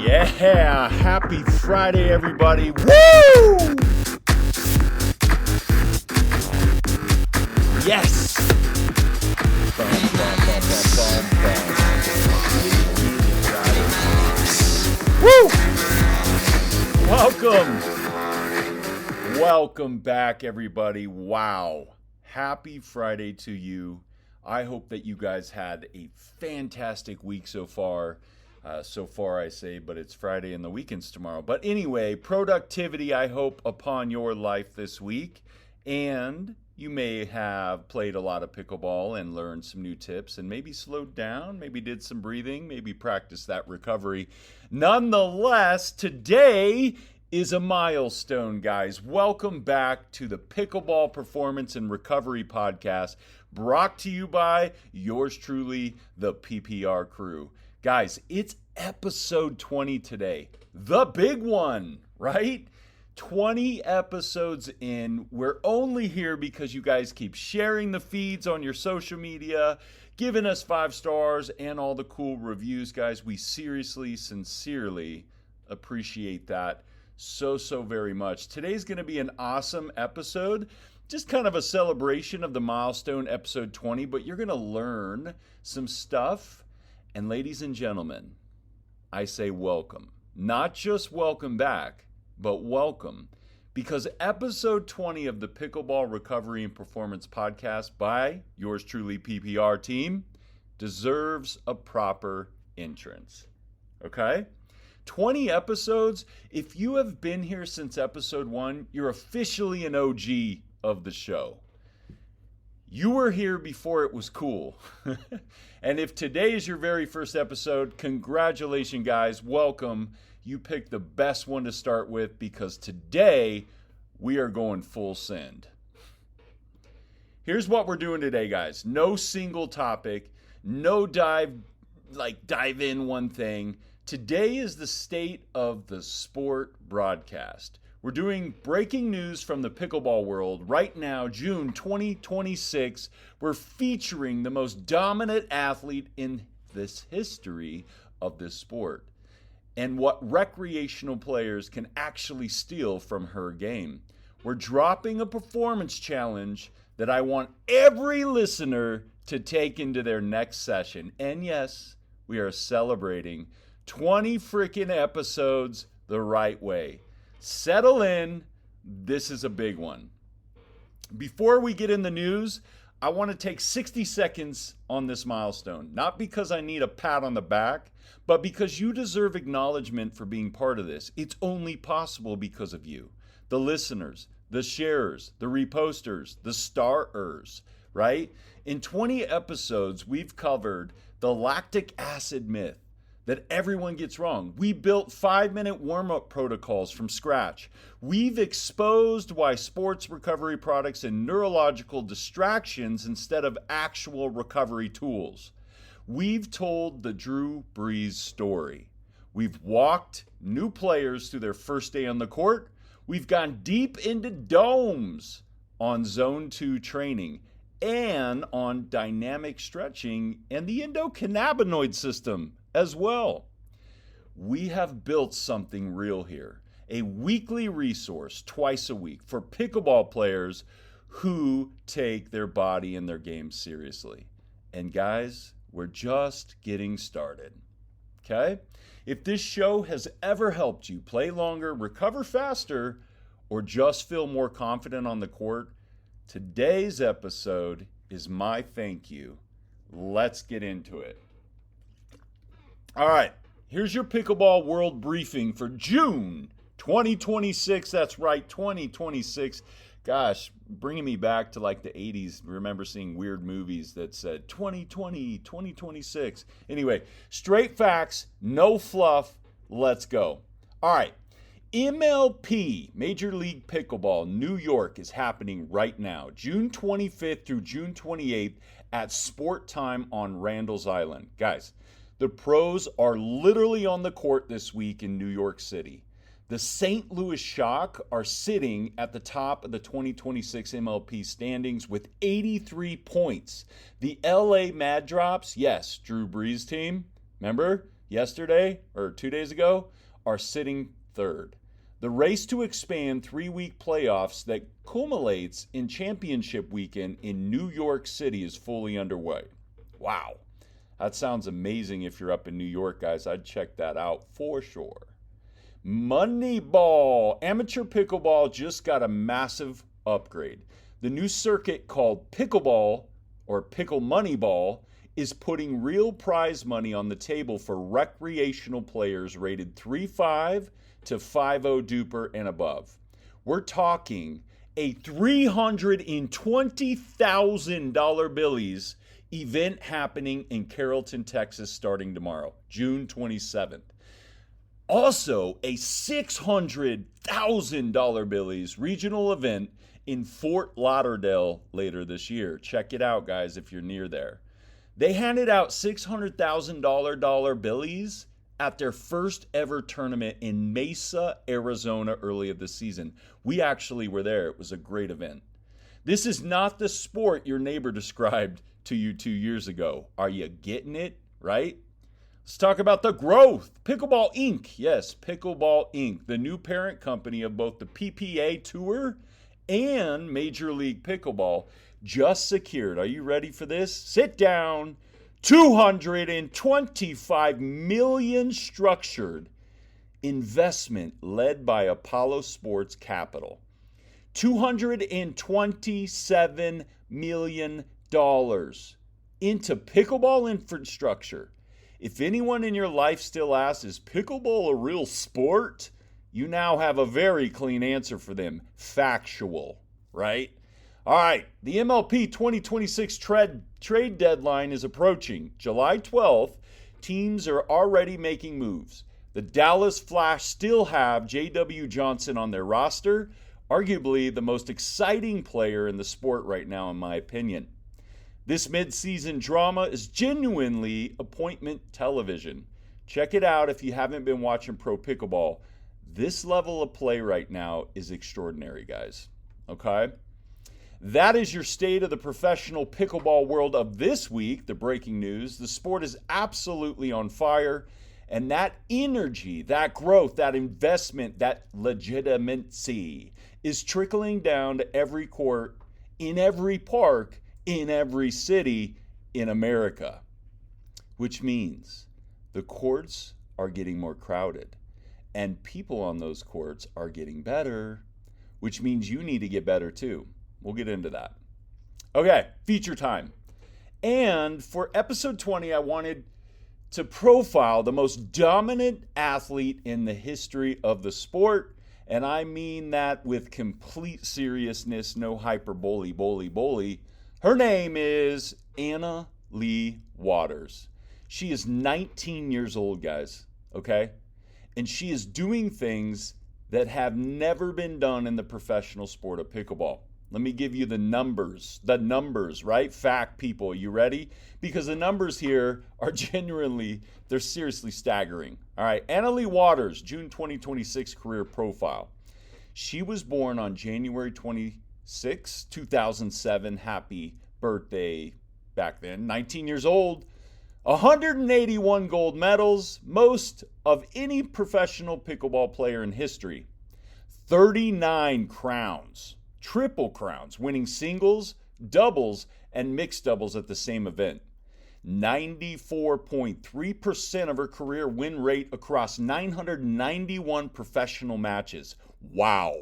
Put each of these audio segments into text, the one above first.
Yeah, happy Friday, everybody. Woo! Yes! Woo! Welcome back, everybody. Wow. Happy Friday to you. I hope that you guys had a fantastic week so far. I say, but it's Friday and the weekend's tomorrow. But anyway, productivity, I hope, upon your life this week. And you may have played a lot of pickleball and learned some new tips and maybe slowed down, maybe did some breathing, maybe practiced that recovery. Nonetheless, today is a milestone, guys. Welcome back to the Pickleball Performance and Recovery Podcast, brought to you by yours truly, the PPR crew. Guys, it's episode 20 today. The big one, right? 20 episodes in. We're only here because you guys keep sharing the feeds on your social media, giving us 5 stars and all the cool reviews, guys. We seriously, sincerely appreciate that so very much. Today's going to be an awesome episode. Just kind of a celebration of the milestone episode 20, but you're going to learn some stuff. And ladies and gentlemen, I say welcome. Not just welcome back, but welcome. Because episode 20 of the Pickleball Recovery and Performance Podcast by yours truly PPR team deserves a proper entrance. Okay? 20 episodes. If you have been here since episode 1, you're officially an OG of the show. You were here before it was cool. And if today is your very first episode, congratulations, guys. Welcome. You picked the best one to start with because today we are going full send. Here's what we're doing today, guys. No single topic, no dive in one thing. Today is the state of the sport broadcast. We're doing breaking news from the pickleball world. Right now, June 2026, we're featuring the most dominant athlete in this history of this sport and what recreational players can actually steal from her game. We're dropping a performance challenge that I want every listener to take into their next session. And yes, we are celebrating 20 freaking episodes the right way. Settle in. This is a big one. Before we get in the news, I want to take 60 seconds on this milestone. Not because I need a pat on the back, but because you deserve acknowledgement for being part of this. It's only possible because of you. The listeners, the sharers, the reposters, the starers, right? In 20 episodes, we've covered the lactic acid myth that everyone gets wrong. We built 5-minute warm-up protocols from scratch. We've exposed why sports recovery products and neurological distractions instead of actual recovery tools. We've told the Drew Brees story. We've walked new players through their first day on the court. We've gone deep into domes on Zone 2 training and on dynamic stretching and the endocannabinoid system as well. We have built something real here, a weekly resource twice a week for pickleball players who take their body and their game seriously. And guys, we're just getting started. Okay? If this show has ever helped you play longer, recover faster, or just feel more confident on the court, today's episode is my thank you. Let's get into it. All right, here's your Pickleball World Briefing for June 2026. That's right, 2026. Gosh, bringing me back to like the 80s. Remember seeing weird movies that said 2020, 2026. Anyway, straight facts, no fluff. Let's go. All right, MLP, Major League Pickleball, New York is happening right now, June 25th through June 28th at Sport Time on Randall's Island. Guys, the pros are literally on the court this week in New York City. The St. Louis Shock are sitting at the top of the 2026 MLP standings with 83 points. The LA Mad Drops, yes, Drew Brees' team, remember? yesterday or 2 days ago, are sitting third. The race to expand 3-week playoffs that culminates in championship weekend in New York City is fully underway. Wow. That sounds amazing if you're up in New York, guys. I'd check that out for sure. Money Ball. Amateur pickleball just got a massive upgrade. The new circuit called Pickleball or Pickle Money Ball is putting real prize money on the table for recreational players rated 3.5 to 5.0 duper and above. We're talking a $320,000 Billies event happening in Carrollton, Texas starting tomorrow, June 27th. Also, a $600,000 Billies regional event in Fort Lauderdale later this year. Check it out, guys, if you're near there. They handed out $600,000 Billies at their first ever tournament in Mesa, Arizona earlier this season. We actually were there. It was a great event. This is not the sport your neighbor described to you 2 years ago. Are you getting it, right? Let's talk about the growth. Pickleball Inc. Yes, Pickleball Inc., the new parent company of both the PPA Tour and Major League Pickleball, just secured, are you ready for this? Sit down, $225 million structured investment led by Apollo Sports Capital. $227 million into pickleball infrastructure. If anyone in your life still asks, is pickleball a real sport? You now have a very clean answer for them. Factual, right? All right, the MLP 2026 trade deadline is approaching. July 12th, teams are already making moves. The Dallas Flash still have J.W. Johnson on their roster, arguably the most exciting player in the sport right now, in my opinion. This mid-season drama is genuinely appointment television. Check it out if you haven't been watching Pro Pickleball. This level of play right now is extraordinary, guys. Okay? That is your state of the professional pickleball world of this week, the breaking news. The sport is absolutely on fire, and that energy, that growth, that investment, that legitimacy is trickling down to every court, in every park, in every city in America, which means the courts are getting more crowded and people on those courts are getting better, which means you need to get better too. We'll get into that. Okay, feature time. And for episode 20, I wanted to profile the most dominant athlete in the history of the sport. And I mean that with complete seriousness, no hyperbole. Her name is Leigh Waters. She is 19 years old, guys, okay? And she is doing things that have never been done in the professional sport of pickleball. Let me give you the numbers, right? Fact, people, you ready? Because the numbers here are genuinely, they're seriously staggering. All right, Leigh Waters, June 2026 career profile. She was born on January 26, 2007. Happy birthday back then. 19 years old. 181 gold medals, most of any professional pickleball player in history. 39 crowns, triple crowns, winning singles, doubles, and mixed doubles at the same event. 94.3% of her career win rate across 991 professional matches. Wow.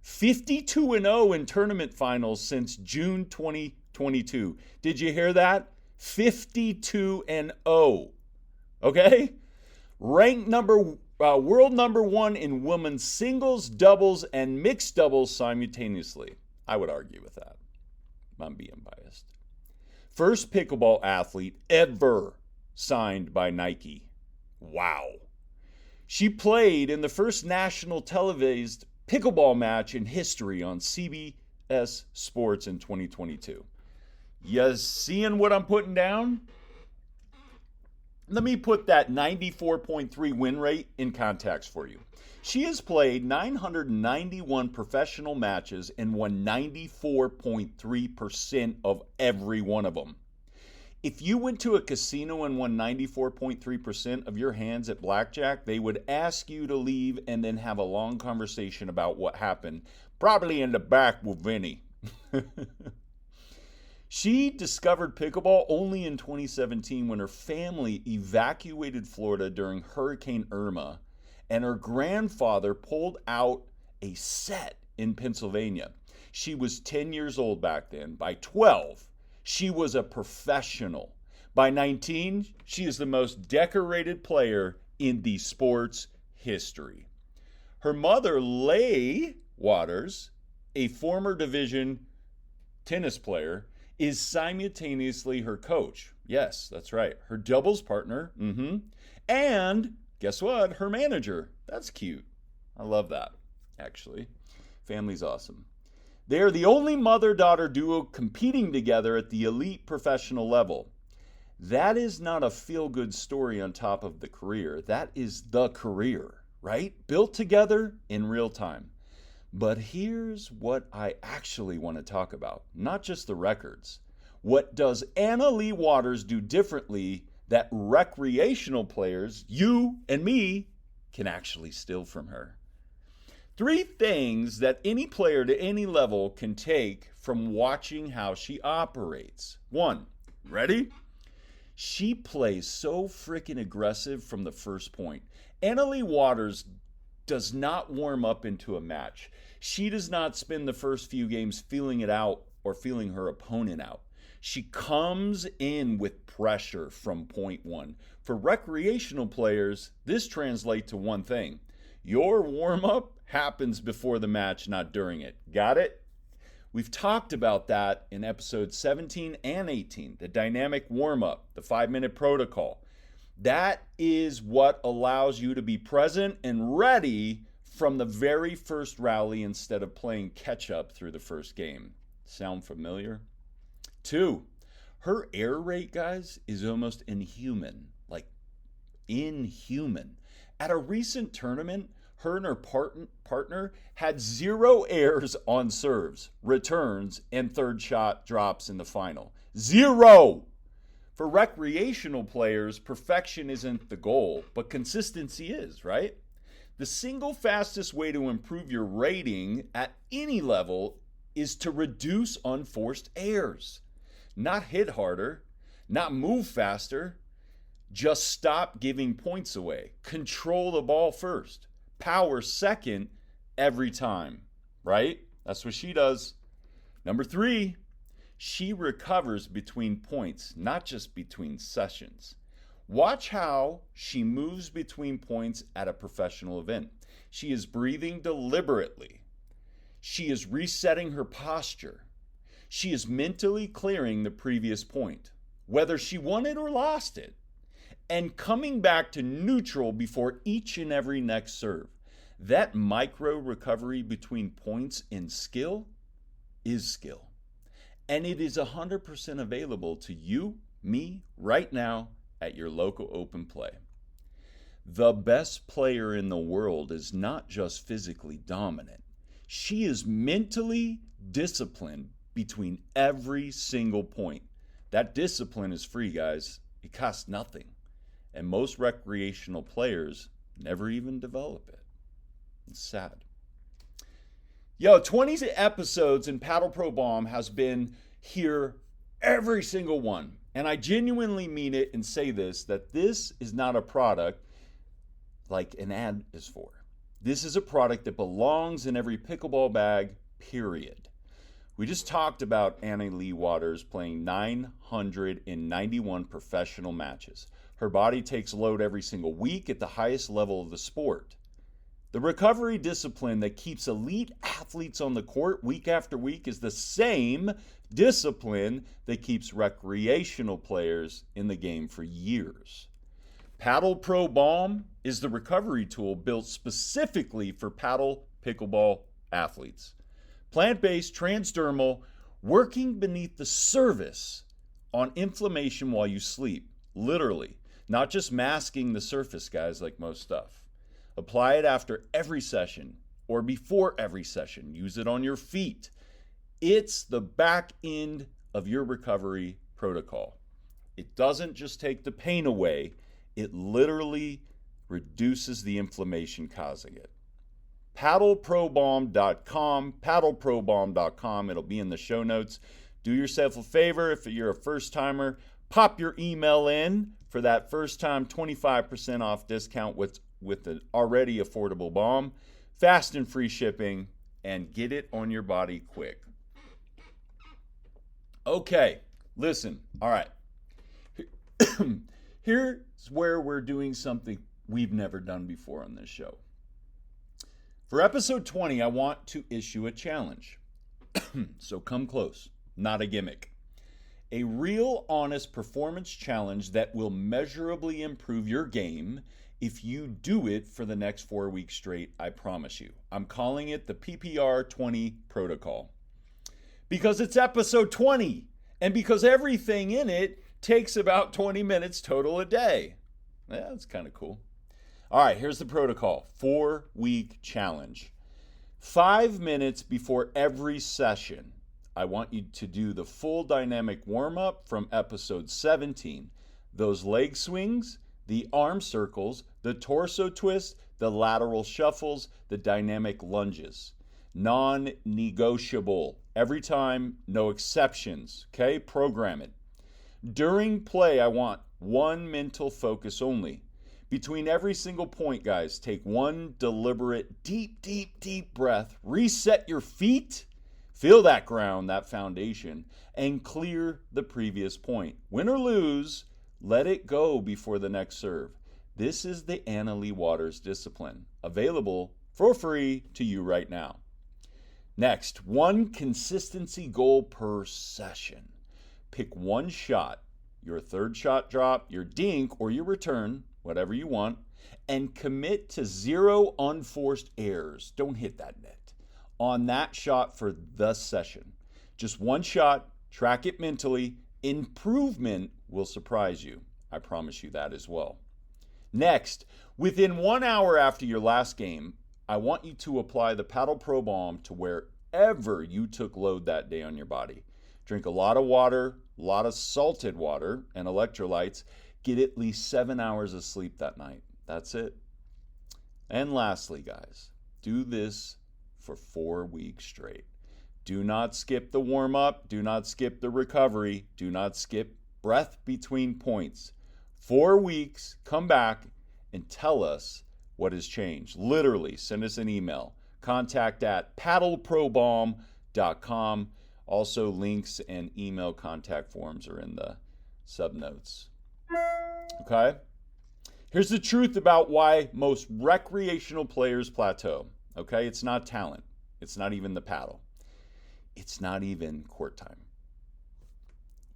52-0 in tournament finals since June 2022. Did you hear that? 52-0. Okay? Ranked world number one in women's singles, doubles, and mixed doubles simultaneously. I would argue with that. I'm being biased. First pickleball athlete ever signed by Nike. Wow. She played in the first national televised pickleball match in history on CBS Sports in 2022. You seeing what I'm putting down? Let me put that 94.3 win rate in context for you. She has played 991 professional matches and won 94.3% of every one of them. If you went to a casino and won 94.3% of your hands at blackjack, they would ask you to leave and then have a long conversation about what happened, probably in the back with Vinny. She discovered pickleball only in 2017 when her family evacuated Florida during Hurricane Irma, and her grandfather pulled out a set in Pennsylvania. She was 10 years old back then. By 12, she was a professional. By 19, she is the most decorated player in the sport's history. Her mother, Leigh Waters, a former division tennis player, is simultaneously her coach. Yes, that's right. Her doubles partner. And guess what? Her manager. That's cute. I love that, actually. Family's awesome. They are the only mother-daughter duo competing together at the elite professional level. That is not a feel-good story on top of the career. That is the career, right? Built together in real time. But here's what I actually want to talk about, not just the records. What does Leigh Waters do differently that recreational players, you and me, can actually steal from her? 3 things that any player to any level can take from watching how she operates. 1, ready? She plays so freaking aggressive from the first point. Leigh Waters does not warm up into a match. She does not spend the first few games feeling it out or feeling her opponent out. She comes in with pressure from point 1. For recreational players, this translates to one thing. Your warm-up happens before the match, not during it. Got it? We've talked about that in episodes 17 and 18, the dynamic warm-up, the 5-minute protocol. That is what allows you to be present and ready from the very first rally instead of playing catch-up through the first game. Sound familiar? 2, her air rate, guys, is almost inhuman. Like, inhuman. At a recent tournament, her and her partner had 0 airs on serves, returns, and third shot drops in the final. 0! For recreational players, perfection isn't the goal, but consistency is, right? The single fastest way to improve your rating at any level is to reduce unforced errors. Not hit harder, not move faster. Just stop giving points away. Control the ball first. Power second every time, right? That's what she does. Number 3, she recovers between points, not just between sessions. Watch how she moves between points at a professional event. She is breathing deliberately. She is resetting her posture. She is mentally clearing the previous point, whether she won it or lost it, and coming back to neutral before each and every next serve. That micro recovery between points in skill is skill. And it is 100% available to you, me, right now at your local open play. The best player in the world is not just physically dominant. She is mentally disciplined between every single point. That discipline is free, guys. It costs nothing. And most recreational players never even develop it. It's sad. 20 episodes in Paddle Pro Balm has been here, every single one. And I genuinely mean it and say this, that this is not a product like an ad is for. This is a product that belongs in every pickleball bag, period. We just talked about Leigh Waters playing 991 professional matches. Her body takes load every single week at the highest level of the sport. The recovery discipline that keeps elite athletes on the court week after week is the same discipline that keeps recreational players in the game for years. Paddle Pro Balm is the recovery tool built specifically for paddle pickleball athletes. Plant-based, transdermal, working beneath the surface on inflammation while you sleep. Literally. Not just masking the surface, guys, like most stuff. Apply it after every session or before every session. Use it on your feet. It's the back end of your recovery protocol. It doesn't just take the pain away, it literally reduces the inflammation causing it. PaddleProBalm.com, PaddleProBalm.com. It'll be in the show notes. Do yourself a favor if you're a first timer, pop your email in for that first time 25% off discount with an already affordable balm, fast and free shipping, and get it on your body quick. Okay, listen, all right. Here's where we're doing something we've never done before on this show. For episode 20, I want to issue a challenge. So come close, not a gimmick. A real, honest performance challenge that will measurably improve your game if you do it for the next 4 weeks straight, I promise you. I'm calling it the PPR 20 protocol. Because it's episode 20, and because everything in it takes about 20 minutes total a day. Yeah, that's kind of cool. All right, here's the protocol. 4-week challenge. 5 minutes before every session, I want you to do the full dynamic warm-up from episode 17. Those leg swings, the arm circles, the torso twist, the lateral shuffles, the dynamic lunges. Non-negotiable. Every time, no exceptions. Okay, program it. During play, I want one mental focus only. Between every single point, guys, take one deliberate, deep breath. Reset your feet. Feel that ground, that foundation, and clear the previous point. Win or lose, let it go before the next serve. This is the Leigh Waters discipline, available for free to you right now. Next, one consistency goal per session. Pick one shot, your third shot drop, your dink, or your return, whatever you want, and commit to 0 unforced errors. Don't hit that net on that shot for the session. Just one shot, track it mentally. Improvement will surprise you. I promise you that as well. Next, within 1 hour after your last game, I want you to apply the Paddle Pro Balm to wherever you took load that day on your body. Drink a lot of water, a lot of salted water and electrolytes. Get at least 7 hours of sleep that night. That's it. And lastly, guys, do this for 4 weeks straight. Do not skip the warm-up. Do not skip the recovery. Do not skip breath between points. 4 weeks, come back and tell us what has changed. Literally, send us an email. contact@paddleprobalm.com. Also, links and email contact forms are in the subnotes. Okay? Here's the truth about why most recreational players plateau. Okay? It's not talent. It's not even the paddle. It's not even court time.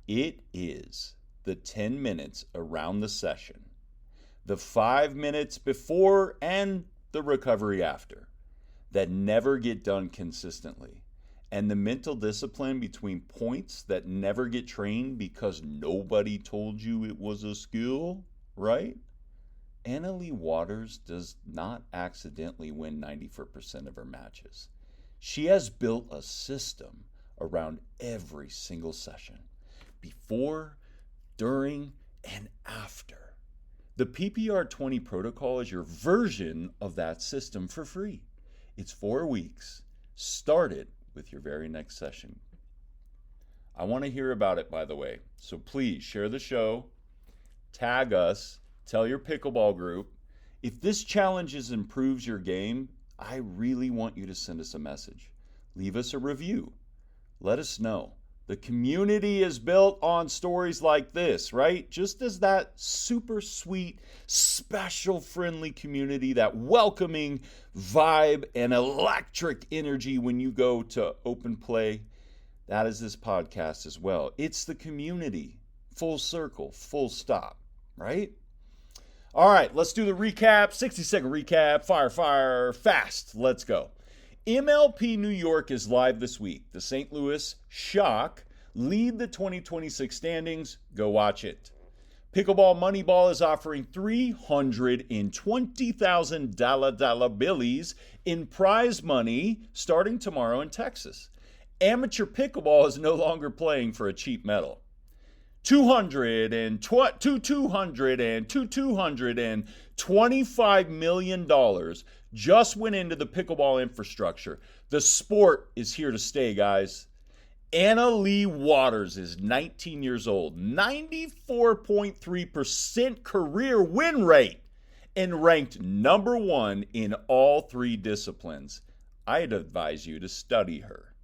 It is the 10 minutes around the session, the 5 minutes before and the recovery after that never get done consistently, and the mental discipline between points that never get trained because nobody told you it was a skill, right? Leigh Waters does not accidentally win 94% of her matches. She has built a system around every single session, before, during, and after. The PPR 20 protocol is your version of that system for free. It's 4 weeks. Start it with your very next session. I want to hear about it, by the way. So please share the show, tag us, tell your pickleball group. If this challenge improves your game, I really want you to send us a message. Leave us a review. Let us know. The community is built on stories like this, right? Just as that super sweet, special, friendly community, that welcoming vibe and electric energy when you go to open play, that is this podcast as well. It's the community, full circle, full stop, right? All right, let's do the recap. 60-second recap. Fire, fast. Let's go. MLP New York is live this week. The St. Louis Shock lead the 2026 standings. Go watch it. Pickleball Money Ball is offering $320,000 billies in prize money starting tomorrow in Texas. Amateur pickleball is no longer playing for a cheap medal. $225 million just went into the pickleball infrastructure. The sport is here to stay, guys. Leigh Waters is 19 years old, 94.3% career win rate, and ranked number 1 in all 3 disciplines. I'd advise you to study her.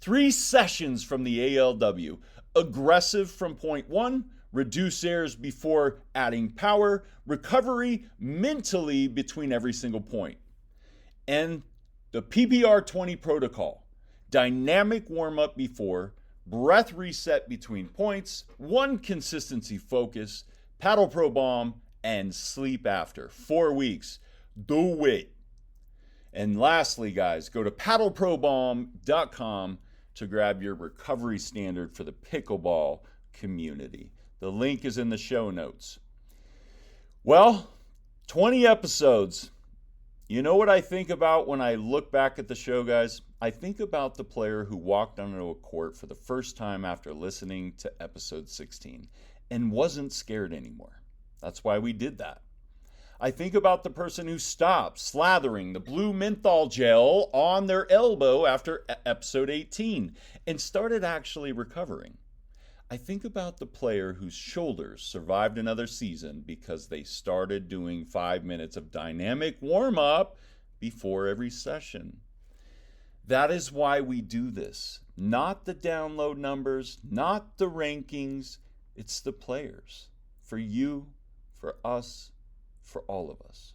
3 sessions from the ALW. Aggressive from point 1, reduce errors before adding power, recovery mentally between every single point. And the PPR 20 protocol. Dynamic warm-up before, breath reset between points, 1 consistency focus, paddle Pro Balm, and sleep after. 4 weeks. Do it. And lastly, guys, go to paddleprobalm.com to grab your recovery standard for the pickleball community. The link is in the show notes. Well, 20 episodes. You know what I think about when I look back at the show, guys? I think about the player who walked onto a court for the first time after listening to episode 16 and wasn't scared anymore. That's why we did that. I think about the person who stopped slathering the blue menthol gel on their elbow after episode 18 and started actually recovering. I think about the player whose shoulders survived another season because they started doing 5 minutes of dynamic warm-up before every session. That is why we do this. Not the download numbers, not the rankings. It's the players. For you, for us, for all of us.